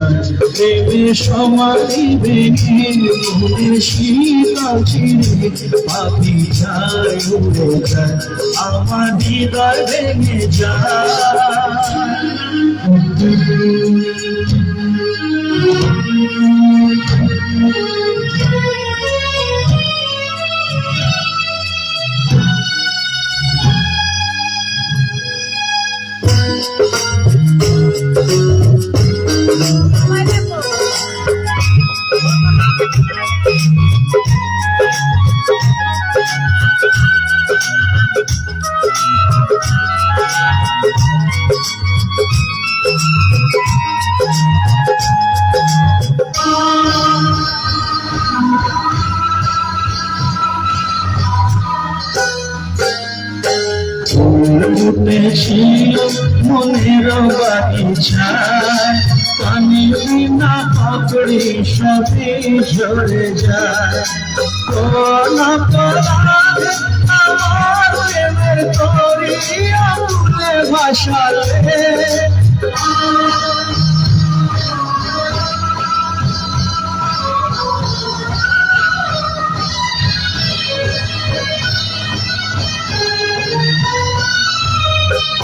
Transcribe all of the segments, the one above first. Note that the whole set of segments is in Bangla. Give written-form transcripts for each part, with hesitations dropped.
প্রেমে সমাধি ভেঙে মনের শীতল ছিঁড়ে পাখি যায় উড়ে যায় আমার হৃদয় ভেঙে যায়। উঠেছিল মনের বাগিচায় পানি বিনা পাপড়ি সবে ঝরে যায়। কোন অপরাধে আমার প্রেমের তরি আগুনে ভাসালে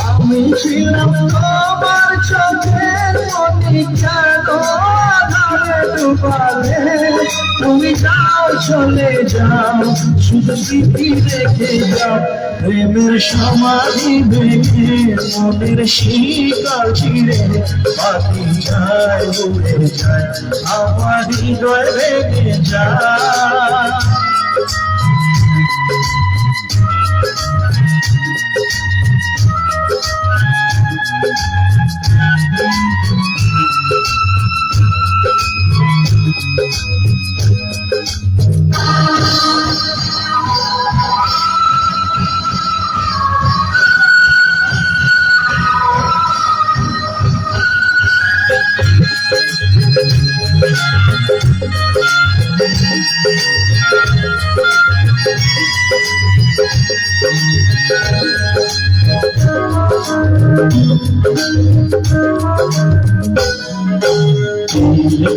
আমি ছিলাম তোমার চোখের মনি কেন আধারে ডুবালে তুমি যাও চলে যাও শুধু স্মৃতি রেখে যাও প্রেমের সমাধি ভেঙে মনের শিকল ছিঁড়ে পাখি যায় উড়ে যায় আমার হৃদয় ভেঙে যায়।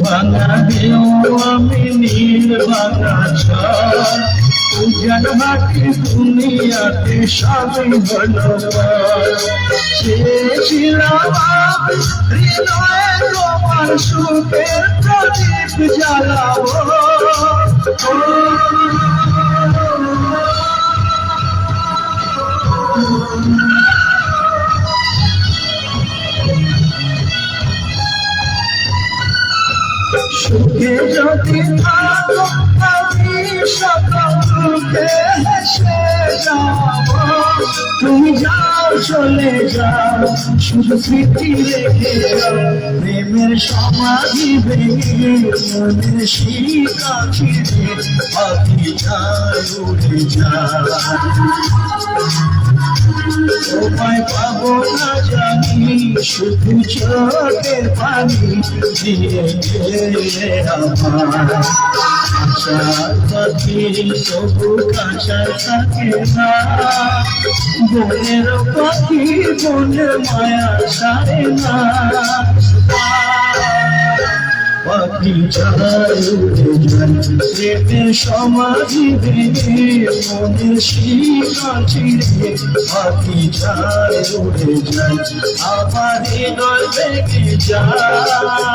ভাঙা দেও আমি নীল ভাঙা ঝড় উজান হাটি দুনিয়াতে সবই হলো চেয়েছিলাম আমি হৃদয়ে তোমার সুখের প্রদীপ জ্বালাবো সুখে যদি থাকো আমি সকল দুঃখে হেসে যাব তুমি যাও চলে যাও শুধু স্মৃতি রেখে যাও প্রেমের সমাধি ভেঙে মনের শিকল ছিঁড়ে পাখি যায় উড়ে যায়। তোমায় পাবো না জানি শুধু চোখের পানি দিয়ে গেলে আমার আশার পাখি তবু কাঁচা থাকে না বনের পাখি বনের মায়া সারে না পাখি যায় উড়ে যায় প্রেমের সমাধি ভেঙে মনের শিকল ছিঁড়ে পাখি যায় উড়ে যায় আমার হৃদয় ভেঙে যায়।